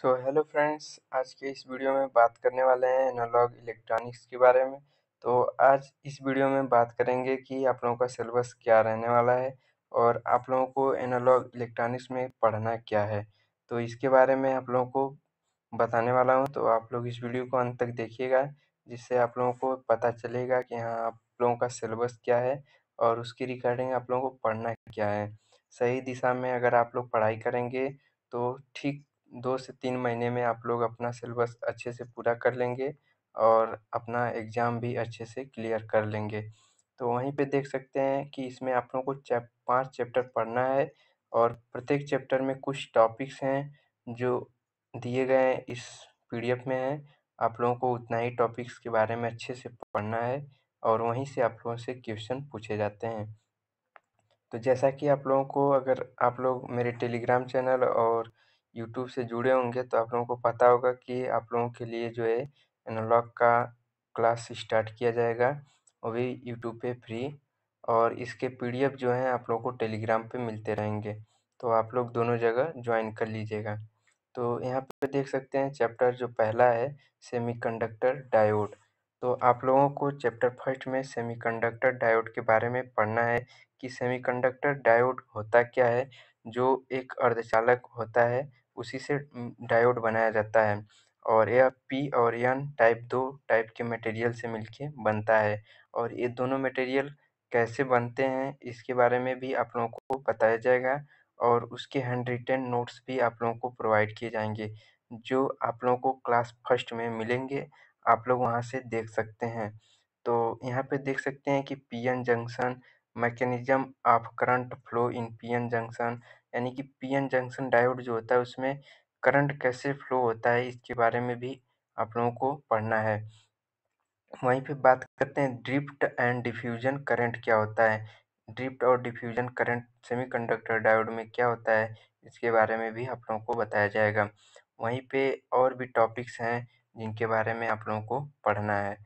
Hello friends, आज के इस वीडियो में बात करने वाले हैं एनालॉग इलेक्ट्रॉनिक्स के बारे में। तो आज इस वीडियो में बात करेंगे कि आप लोगों का सिलेबस क्या रहने वाला है और आप लोगों को एनालॉग इलेक्ट्रॉनिक्स में पढ़ना क्या है। तो इसके बारे में आप लोगों को बताने वाला हूँ, तो आप लोग इस वीडियो को अंत तक देखिएगा, जिससे आप लोगों को पता चलेगा कि हाँ, आप लोगों का सिलेबस क्या है और उसकी रिगार्डिंग आप लोगों को पढ़ना क्या है। सही दिशा में अगर आप लोग पढ़ाई करेंगे तो ठीक 2 से 3 महीने में आप लोग अपना सिलेबस अच्छे से पूरा कर लेंगे और अपना एग्ज़ाम भी अच्छे से क्लियर कर लेंगे। तो वहीं पे देख सकते हैं कि इसमें आप लोगों को 5 चैप्टर पढ़ना है और प्रत्येक चैप्टर में कुछ टॉपिक्स हैं जो दिए गए हैं इस पीडीएफ में हैं। आप लोगों को उतना ही टॉपिक्स के बारे में अच्छे से पढ़ना है और वहीं से आप लोगों से क्वेश्चन पूछे जाते हैं। तो जैसा कि आप लोगों को, अगर आप लोग मेरे टेलीग्राम चैनल और यूट्यूब से जुड़े होंगे तो आप लोगों को पता होगा कि आप लोगों के लिए जो है एनालॉग का क्लास स्टार्ट किया जाएगा, वो भी यूट्यूब पे फ्री। और इसके पीडीएफ जो हैं आप लोगों को टेलीग्राम पे मिलते रहेंगे, तो आप लोग दोनों जगह ज्वाइन कर लीजिएगा। तो यहाँ पे देख सकते हैं चैप्टर जो पहला है सेमीकंडक्टर डायोड। तो आप लोगों को चैप्टर फर्स्ट में सेमीकंडक्टर डायोड के बारे में पढ़ना है कि सेमीकंडक्टर डायोड होता क्या है। जो एक अर्धचालक होता है उसी से डायोड बनाया जाता है और यह पी और एन टाइप 2 टाइप के मटेरियल से मिलके बनता है। और ये दोनों मटेरियल कैसे बनते हैं इसके बारे में भी आप लोगों को बताया जाएगा और उसके हैंड रिटेन नोट्स भी आप लोगों को प्रोवाइड किए जाएंगे, जो आप लोगों को क्लास फर्स्ट में मिलेंगे। आप लोग वहाँ से देख सकते हैं। तो यहाँ पे देख सकते हैं कि PN junction mechanism of current flow in PN junction, यानी कि पीएन जंक्शन डायोड जो होता है उसमें करंट कैसे फ्लो होता है इसके बारे में भी आप लोगों को पढ़ना है। वहीं पे बात करते हैं ड्रिफ्ट एंड डिफ्यूजन करंट क्या होता है। ड्रिफ्ट और डिफ्यूजन करंट सेमीकंडक्टर डायोड में क्या होता है इसके बारे में भी आप लोगों को बताया जाएगा। वहीं पे और भी टॉपिक्स हैं जिनके बारे में आप लोगों को पढ़ना है।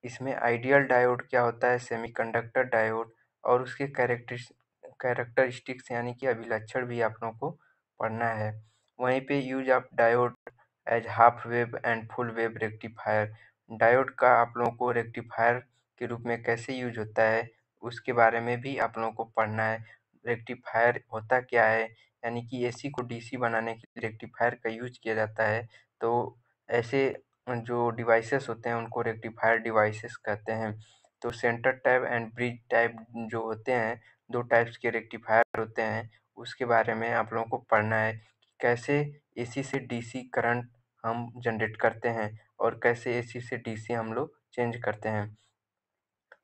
इसमें आइडियल डायोड क्या होता है, सेमीकंडक्टर डायोड और उसके कैरेक्टरिस्टिक्स यानी कि अभिलक्षण भी आप लोगों को पढ़ना है। वहीं पे use of diode as half wave and full wave rectifier. Diode का आप लोगों को रेक्टिफायर के रूप में कैसे यूज होता है उसके बारे में भी आप लोगों को पढ़ना है। रेक्टिफायर होता क्या है, यानी कि एसी को डीसी बनाने के लिए रेक्टिफायर का यूज किया जाता है। तो ऐसे जो डिवाइसेस होते हैं उनको रेक्टिफायर डिवाइसेस कहते हैं। तो centre type and bridge type जो होते हैं, 2 टाइप्स के रेक्टिफायर होते हैं, उसके बारे में आप लोगों को पढ़ना है कि कैसे एसी से डीसी करंट हम जनरेट करते हैं और कैसे एसी से डीसी हम लोग चेंज करते हैं।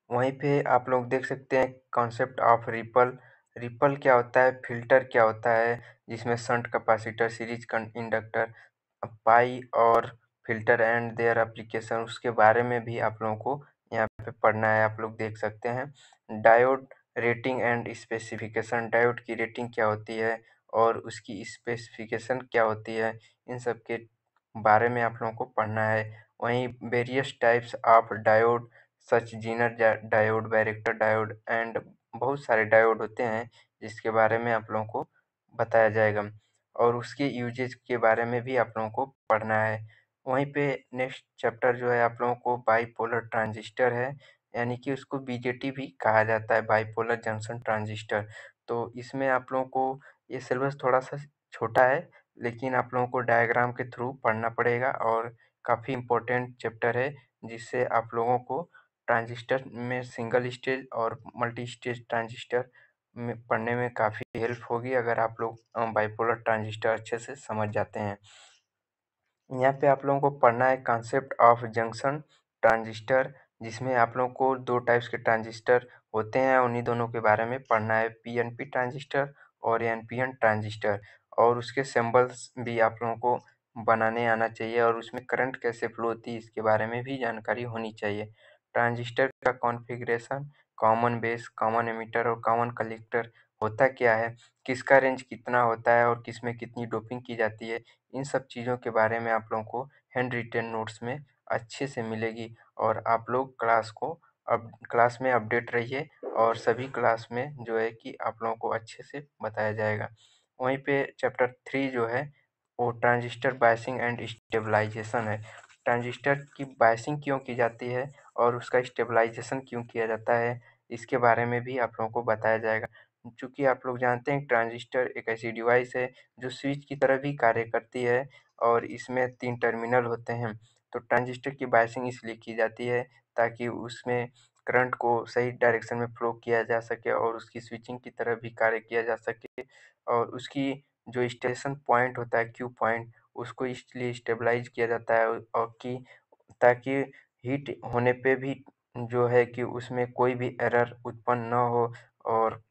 वहीं पे आप लोग देख सकते हैं कॉन्सेप्ट ऑफ रिपल। रिपल क्या होता है, फ़िल्टर क्या होता है, जिसमें शंट कैपेसिटर, सीरीज इंडक्टर, पाई और फ़िल्टर एंड देयर एप्लीकेशन, उसके बारे में भी आप लोगों को यहाँ पे पढ़ना है। आप लोग देख सकते हैं diode rating and specification. Diode की रेटिंग क्या होती है और उसकी स्पेसिफिकेशन क्या होती है, इन सब के बारे में आप लोगों को पढ़ना है। वहीं various types of diode such Zener diode, varactor diode and बहुत सारे डायोड होते हैं जिसके बारे में आप लोगों को बताया जाएगा और उसके यूजेज के बारे में भी आप लोगों को पढ़ना है। वहीं पे नेक्स्ट चैप्टर जो है आप लोगों को बाइपोलर ट्रांजिस्टर है, यानी कि उसको बीजेटी भी कहा जाता है, बाइपोलर जंक्शन ट्रांजिस्टर। तो इसमें आप लोगों को ये सिलेबस थोड़ा-सा छोटा है, लेकिन आप लोगों को डायग्राम के थ्रू पढ़ना पड़ेगा और काफ़ी इम्पोर्टेंट चैप्टर है, जिससे आप लोगों को ट्रांजिस्टर में सिंगल स्टेज और मल्टी स्टेज ट्रांजिस्टर में पढ़ने में काफ़ी हेल्प होगी, अगर आप लोग बाइपोलर ट्रांजिस्टर अच्छे से समझ जाते हैं। यहाँ पे आप लोगों को पढ़ना है कॉन्सेप्ट ऑफ जंक्शन ट्रांजिस्टर, जिसमें आप लोगों को 2 टाइप्स के ट्रांजिस्टर होते हैं, उन्हीं दोनों के बारे में पढ़ना है, पीएनपी ट्रांजिस्टर और एनपीएन ट्रांजिस्टर। और उसके सिंबल्स भी आप लोगों को बनाने आना चाहिए और उसमें करंट कैसे फ्लो होती है इसके बारे में भी जानकारी होनी चाहिए। ट्रांजिस्टर का configuration, common base, common emitter और कॉमन कलेक्टर होता क्या है, किसका रेंज कितना होता है और किसमें कितनी डोपिंग की जाती है, इन सब चीज़ों के बारे में आप लोगों को हैंड रिटेन नोट्स में अच्छे से मिलेगी। और आप लोग क्लास में अपडेट रहिए और सभी क्लास में जो है कि आप लोगों को अच्छे से बताया जाएगा। वहीं पे चैप्टर 3 जो है वो ट्रांजिस्टर बायसिंग एंड स्टेबलाइजेशन है। ट्रांजिस्टर की बायसिंग क्यों की जाती है और उसका स्टेबलाइजेशन क्यों किया जाता है, इसके बारे में भी आप लोगों को बताया जाएगा। चूँकि आप लोग जानते हैं ट्रांजिस्टर एक ऐसी डिवाइस है जो स्विच की तरह भी कार्य करती है और इसमें 3 टर्मिनल होते हैं। तो ट्रांजिस्टर की बायसिंग इसलिए की जाती है ताकि उसमें करंट को सही डायरेक्शन में फ्लो किया जा सके और उसकी स्विचिंग की तरह भी कार्य किया जा सके और उसकी जो स्टेशन पॉइंट होता है क्यू पॉइंट, उसको इसलिए स्टेबलाइज़ किया जाता है और कि ताकि हीट होने पे भी जो है कि उसमें कोई भी एरर उत्पन्न ना हो और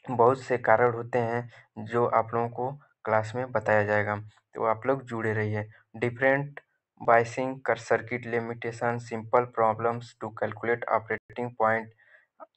बहुत से कारण होते हैं जो आप लोगों को क्लास में बताया जाएगा, तो आप लोग जुड़े रहिए। डिफरेंट बायसिंग कर circuit limitation simple problems to calculate operating point.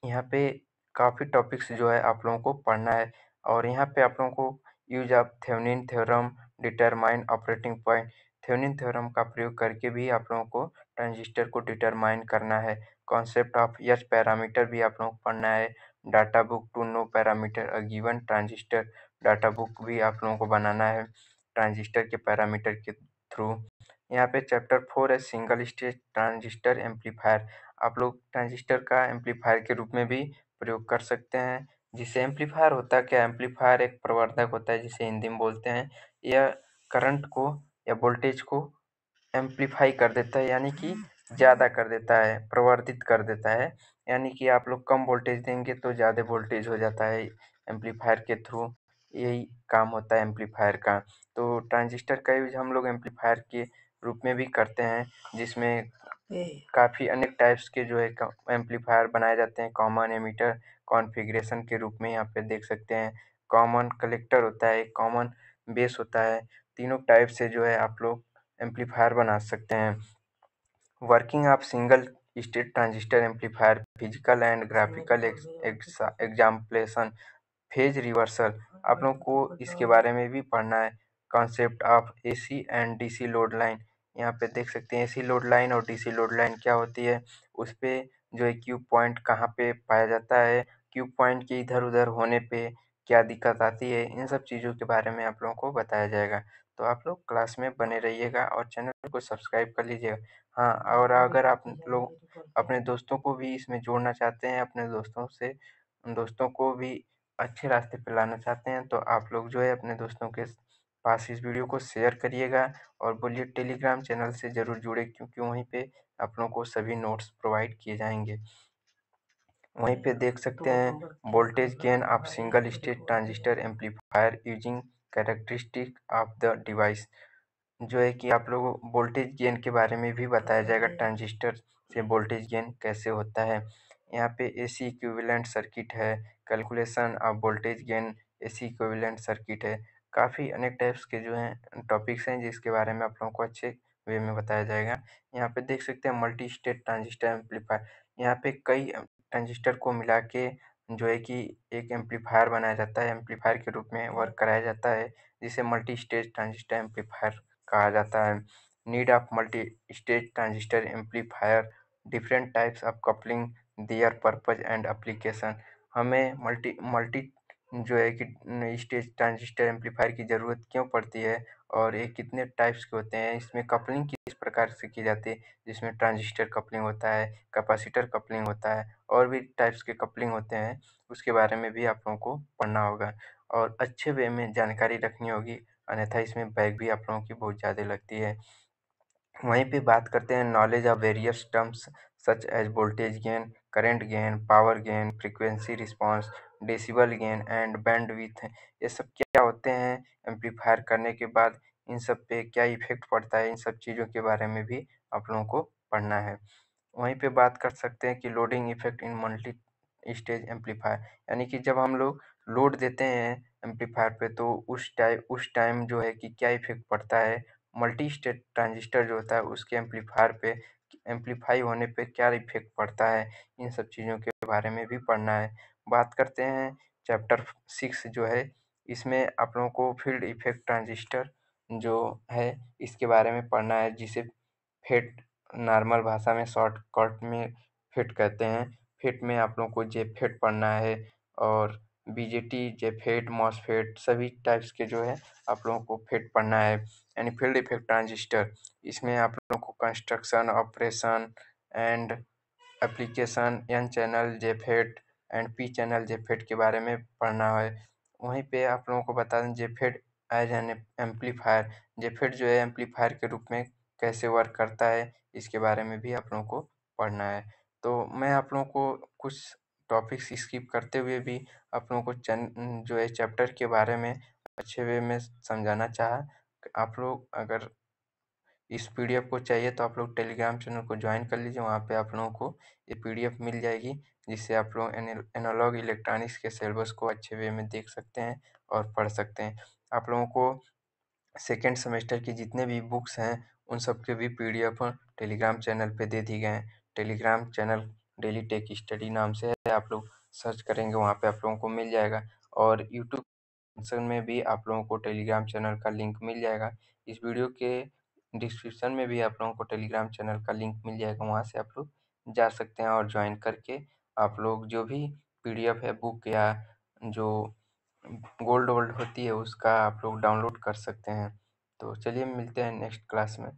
यहाँ पे काफ़ी टॉपिक्स जो है आप लोगों को पढ़ना है और यहाँ पे आप लोगों को use of Thevenin theorem, determine operating point. Thevenin theorem का प्रयोग करके भी आप लोगों को ट्रांजिस्टर को डिटरमाइन करना है। कॉन्सेप्ट ऑफ एच पैरामीटर भी आप लोगों को पढ़ना है। Data book to know parameter a given transistor, data book भी आप लोगों को बनाना है ट्रांजिस्टर के पैरामीटर के थ्रू। यहाँ पे चैप्टर 4 है सिंगल स्टेज ट्रांजिस्टर एम्पलीफायर। आप लोग ट्रांजिस्टर का एम्पलीफायर के रूप में भी प्रयोग कर सकते हैं। जिससे एम्पलीफायर होता क्या है? एम्पलीफायर एक प्रवर्धक होता है जिसे हिंदी में बोलते हैं। यह करंट को या वोल्टेज को एम्पलीफाई कर देता है, यानी कि ज़्यादा कर देता है, प्रवर्धित कर देता है। यानी कि आप लोग कम वोल्टेज देंगे तो ज़्यादा वोल्टेज हो जाता है एम्पलीफायर के थ्रू। यही काम होता है एम्पलीफायर का। तो ट्रांजिस्टर का यूज़ हम लोग एम्पलीफायर के रूप में भी करते हैं, जिसमें काफ़ी अनेक टाइप्स के जो है एम्पलीफायर बनाए जाते हैं। कॉमन एमिटर कॉन्फ़िगरेशन के रूप में यहाँ पे देख सकते हैं। कॉमन कलेक्टर होता है, एक कॉमन बेस होता है। तीनों टाइप से जो है आप लोग एम्पलीफायर बना सकते हैं। Working of single state transistor amplifier physical and graphical explanation. Phase reversal आप लोगों को इसके बारे में भी पढ़ना है। Concept of AC and DC load line, यहाँ पे देख सकते हैं एसी लोड लाइन और डीसी लोड लाइन क्या होती है, उस पे जो है क्यू पॉइंट कहाँ पे पाया जाता है, क्यू पॉइंट के इधर उधर होने पे क्या दिक्कत आती है, इन सब चीज़ों के बारे में आप लोगों को बताया जाएगा। तो आप लोग क्लास में बने रहिएगा और चैनल को सब्सक्राइब कर लीजिएगा। हाँ, और अगर आप लोग अपने दोस्तों को भी इसमें जोड़ना चाहते हैं, अपने दोस्तों को भी अच्छे रास्ते पे लाना चाहते हैं, तो आप लोग जो है अपने दोस्तों के पास इस वीडियो को शेयर करिएगा और बोलिए टेलीग्राम चैनल से ज़रूर जुड़े, क्योंकि वहीं पे आप लोगों को सभी नोट्स प्रोवाइड किए जाएंगे। वहीं पे देख सकते हैं voltage gain of single stage transistor amplifier using characteristic of the device. जो है कि आप लोगों को वोल्टेज गेन के बारे में भी बताया जाएगा, ट्रांजिस्टर से वोल्टेज गेन कैसे होता है। यहाँ पे एसी इक्विवेलेंट सर्किट है, calculation of voltage gain AC equivalent circuit है। काफ़ी अनेक टाइप्स के जो हैं टॉपिक्स हैं जिसके बारे में आप लोगों को अच्छे वे में बताया जाएगा। यहाँ पे देख सकते हैं मल्टी स्टेट ट्रांजिस्टर एम्पलीफायर। यहाँ पे कई ट्रांजिस्टर को मिला के जो है कि एक एम्पलीफायर बनाया जाता है, एम्पलीफायर के रूप में वर्क कराया जाता है, जिसे मल्टी स्टेज ट्रांजिस्टर एम्पलीफायर कहा जाता है। Need of multi stage transistor amplifier, different types of coupling, there purpose and application. हमें मल्टी मल्टी जो है कि स्टेज ट्रांजिस्टर एम्पलीफायर की ज़रूरत क्यों पड़ती है और ये कितने टाइप्स के होते हैं, इसमें कपलिंग किस प्रकार से की जाती है, जिसमें ट्रांजिस्टर कपलिंग होता है, कैपेसिटर कपलिंग होता है और भी टाइप्स के कपलिंग होते हैं, उसके बारे में भी आप लोगों को पढ़ना होगा और अच्छे वे में जानकारी रखनी होगी, अन्यथा इसमें बैक भी आप लोगों की बहुत ज़्यादा लगती है। वहीं पे बात करते हैं knowledge of various terms such as voltage gain, current gain, power gain, frequency response, decibel gain and bandwidth. ये सब क्या होते हैं, एम्पलीफायर करने के बाद इन सब पे क्या इफ़ेक्ट पड़ता है, इन सब चीज़ों के बारे में भी आप लोगों को पढ़ना है। वहीं पे बात कर सकते हैं कि लोडिंग इफ़ेक्ट इन मल्टी स्टेज एम्पलीफायर, यानी कि जब हम लोग लोड देते हैं एम्पलीफायर पे तो उस टाइम जो है कि क्या इफ़ेक्ट पड़ता है, मल्टी स्टेज ट्रांजिस्टर जो होता है उसके एम्पलीफायर पे एम्पलीफाई होने पे क्या इफ़ेक्ट पड़ता है, इन सब चीज़ों के बारे में भी पढ़ना है। बात करते हैं चैप्टर 6 जो है, इसमें आप लोगों को फील्ड इफ़ेक्ट ट्रांजिस्टर जो है इसके बारे में पढ़ना है, जिसे फेट नॉर्मल भाषा में शॉर्टकट में फेट कहते हैं। फेट में आप लोगों को जेफेट पढ़ना है और बीजेटी, जेफेट, मॉसफेट सभी टाइप्स के जो है आप लोगों को फेट पढ़ना है, यानी फील्ड इफेक्ट ट्रांजिस्टर। इसमें आप लोगों को construction, operation and application, n channel JFET and p channel JFET के बारे में पढ़ना है। वहीं पे आप लोगों को बता दें JFET as an amplifier, JFET जो है एम्पलीफायर के रूप में कैसे वर्क करता है, इसके बारे में भी आप लोगों को पढ़ना है। तो मैं आप लोगों को कुछ टॉपिक्स स्किप करते हुए भी आप लोगों को जो है चैप्टर के बारे में अच्छे वे में समझाना चाहा। आप लोग अगर इस पीडीएफ को चाहिए तो आप लोग टेलीग्राम चैनल को ज्वाइन कर लीजिए, वहाँ पे आप लोगों को ये पीडीएफ मिल जाएगी, जिससे आप लोग एनालॉग इलेक्ट्रॉनिक्स के सिलेबस को अच्छे वे में देख सकते हैं और पढ़ सकते हैं। आप लोगों को सेकेंड सेमेस्टर की जितने भी बुक्स हैं उन सब के भी पीडीएफ टेलीग्राम चैनल पे दे दी गए हैं। Telegram channel daily tech study नाम से है, आप लोग सर्च करेंगे वहाँ पे आप लोगों को मिल जाएगा। और यूट्यूब डिस्क्रिप्शन में भी आप लोगों को टेलीग्राम चैनल का लिंक मिल जाएगा। इस वीडियो के डिस्क्रिप्शन में भी आप लोगों को टेलीग्राम चैनल का लिंक मिल जाएगा, वहाँ से आप लोग जा सकते हैं और ज्वाइन करके आप लोग जो भी पीडीएफ है बुक या जो गोल्ड वोल्ड होती है उसका आप लोग डाउनलोड कर सकते हैं। तो चलिए मिलते हैं नेक्स्ट क्लास में।